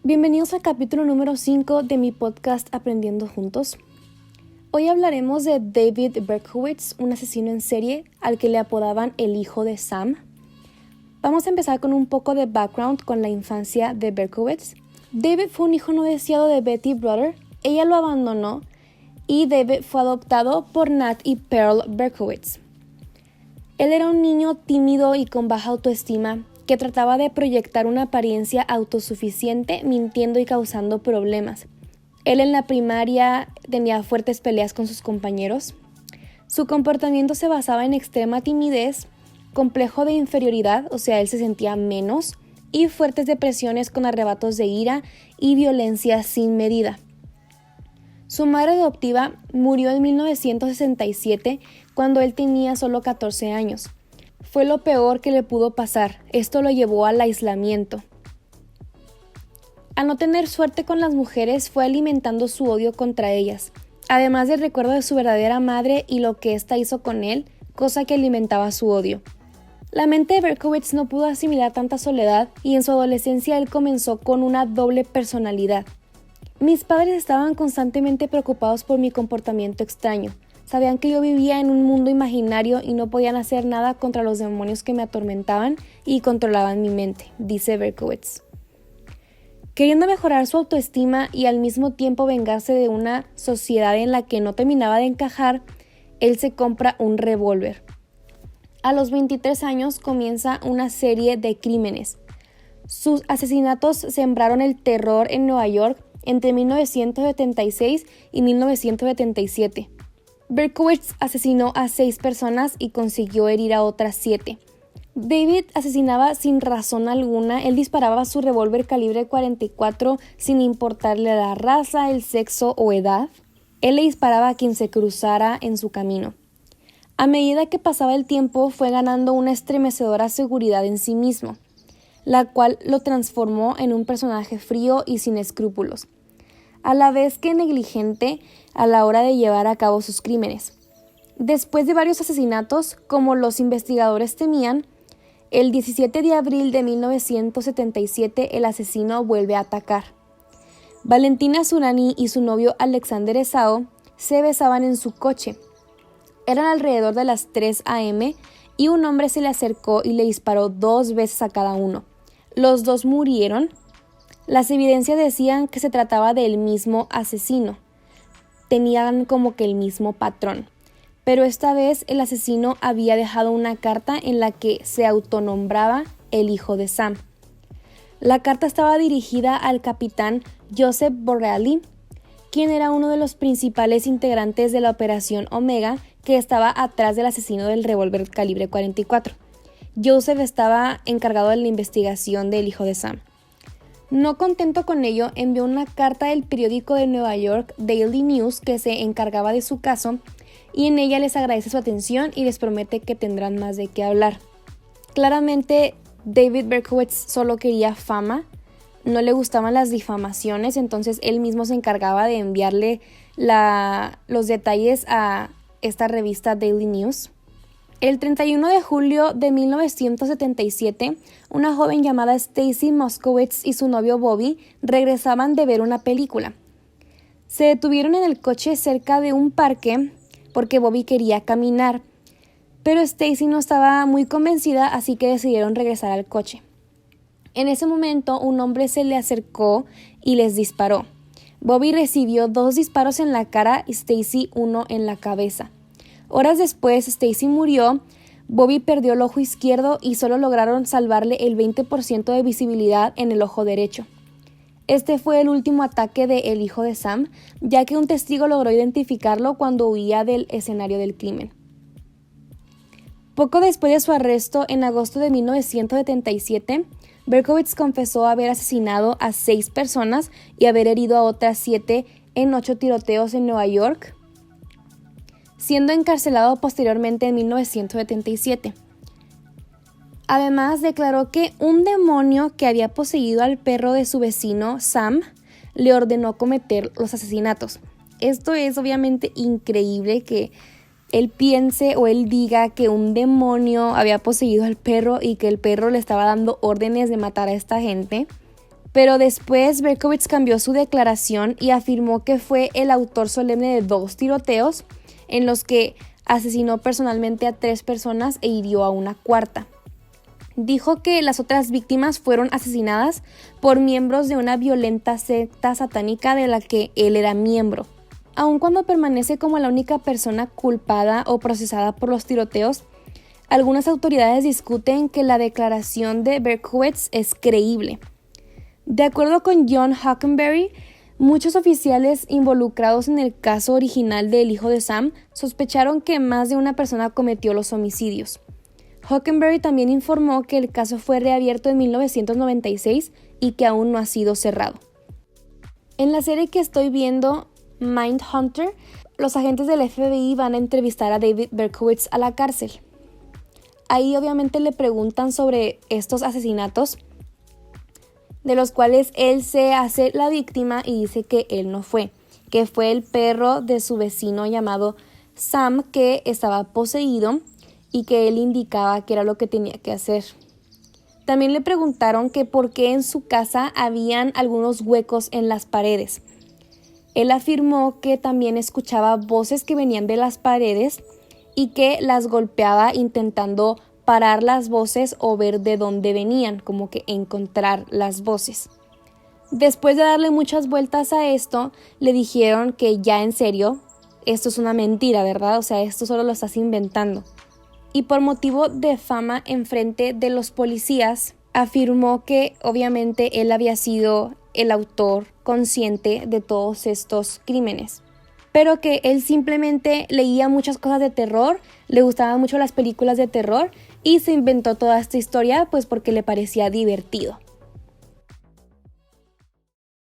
Bienvenidos al capítulo número 5 de mi podcast Aprendiendo Juntos. Hoy hablaremos de David Berkowitz, un asesino en serie al que le apodaban el hijo de Sam. Vamos a empezar con un poco de background con la infancia de Berkowitz. David fue un hijo no deseado de Betty Brother. Ella lo abandonó y David fue adoptado por Nat y Pearl Berkowitz. Él era un niño tímido y con baja autoestima que trataba de proyectar una apariencia autosuficiente, mintiendo y causando problemas. Él en la primaria tenía fuertes peleas con sus compañeros. Su comportamiento se basaba en extrema timidez, complejo de inferioridad, o sea, él se sentía menos, y fuertes depresiones con arrebatos de ira y violencia sin medida. Su madre adoptiva murió en 1967 cuando él tenía solo 14 años. Fue lo peor que le pudo pasar. Esto lo llevó al aislamiento. Al no tener suerte con las mujeres, fue alimentando su odio contra ellas, además del recuerdo de su verdadera madre y lo que ésta hizo con él, cosa que alimentaba su odio. La mente de Berkowitz no pudo asimilar tanta soledad y en su adolescencia él comenzó con una doble personalidad. Mis padres estaban constantemente preocupados por mi comportamiento extraño. Sabían que yo vivía en un mundo imaginario y no podían hacer nada contra los demonios que me atormentaban y controlaban mi mente, dice Berkowitz. Queriendo mejorar su autoestima y al mismo tiempo vengarse de una sociedad en la que no terminaba de encajar, él se compra un revólver. A los 23 años comienza una serie de crímenes. Sus asesinatos sembraron el terror en Nueva York entre 1976 y 1977. Berkowitz asesinó a 6 personas y consiguió herir a otras 7. David asesinaba sin razón alguna. Él disparaba su revólver calibre 44 sin importarle la raza, el sexo o edad. Él le disparaba a quien se cruzara en su camino. A medida que pasaba el tiempo, fue ganando una estremecedora seguridad en sí mismo, la cual lo transformó en un personaje frío y sin escrúpulos, a la vez que negligente a la hora de llevar a cabo sus crímenes. Después de varios asesinatos, como los investigadores temían, el 17 de abril de 1977 el asesino vuelve a atacar. Valentina Zurani y su novio Alexander Esau se besaban en su coche. Eran alrededor de las 3 a.m. y un hombre se le acercó y le disparó 2 veces a cada uno. Los 2 murieron. Las evidencias decían que se trataba del mismo asesino. Tenían como que el mismo patrón. Pero esta vez el asesino había dejado una carta en la que se autonombraba el hijo de Sam. La carta estaba dirigida al capitán Joseph Borrelli, quien era uno de los principales integrantes de la Operación Omega que estaba atrás del asesino del revólver calibre 44. Joseph estaba encargado de la investigación del hijo de Sam. No contento con ello, envió una carta del periódico de Nueva York Daily News que se encargaba de su caso y en ella les agradece su atención y les promete que tendrán más de qué hablar. Claramente David Berkowitz solo quería fama, no le gustaban las difamaciones, entonces él mismo se encargaba de enviarle los detalles a esta revista Daily News. El 31 de julio de 1977, una joven llamada Stacy Moskowitz y su novio Bobby regresaban de ver una película. Se detuvieron en el coche cerca de un parque porque Bobby quería caminar, pero Stacy no estaba muy convencida, así que decidieron regresar al coche. En ese momento, un hombre se le acercó y les disparó. Bobby recibió 2 disparos en la cara y Stacy 1 en la cabeza. Horas después, Stacy murió, Bobby perdió el ojo izquierdo y solo lograron salvarle el 20% de visibilidad en el ojo derecho. Este fue el último ataque de El hijo de Sam, ya que un testigo logró identificarlo cuando huía del escenario del crimen. Poco después de su arresto, en agosto de 1977, Berkowitz confesó haber asesinado a 6 personas y haber herido a otras 7 en 8 tiroteos en Nueva York, siendo encarcelado posteriormente en 1977. Además, declaró que un demonio que había poseído al perro de su vecino, Sam, le ordenó cometer los asesinatos. Esto es obviamente increíble que él piense o él diga que un demonio había poseído al perro y que el perro le estaba dando órdenes de matar a esta gente. Pero después Berkowitz cambió su declaración y afirmó que fue el autor solemne de 2 tiroteos en los que asesinó personalmente a 3 personas e hirió a una cuarta. Dijo que las otras víctimas fueron asesinadas por miembros de una violenta secta satánica de la que él era miembro. Aun cuando permanece como la única persona culpada o procesada por los tiroteos, algunas autoridades discuten que la declaración de Berkowitz es creíble. De acuerdo con John Hockenberry, muchos oficiales involucrados en el caso original del hijo de Sam sospecharon que más de una persona cometió los homicidios. Hockenberry también informó que el caso fue reabierto en 1996 y que aún no ha sido cerrado. En la serie que estoy viendo, Mindhunter, los agentes del FBI van a entrevistar a David Berkowitz a la cárcel. Ahí obviamente le preguntan sobre estos asesinatos, de los cuales él se hace la víctima y dice que él no fue, que fue el perro de su vecino llamado Sam que estaba poseído y que él indicaba que era lo que tenía que hacer. También le preguntaron que por qué en su casa habían algunos huecos en las paredes. Él afirmó que también escuchaba voces que venían de las paredes y que las golpeaba intentando parar las voces o ver de dónde venían, como que encontrar las voces. Después de darle muchas vueltas a esto, le dijeron que ya en serio, esto es una mentira, ¿verdad? O sea, esto solo lo estás inventando. Y por motivo de fama enfrente de los policías, afirmó que obviamente él había sido el autor consciente de todos estos crímenes, pero que él simplemente leía muchas cosas de terror, le gustaban mucho las películas de terror y se inventó toda esta historia pues porque le parecía divertido.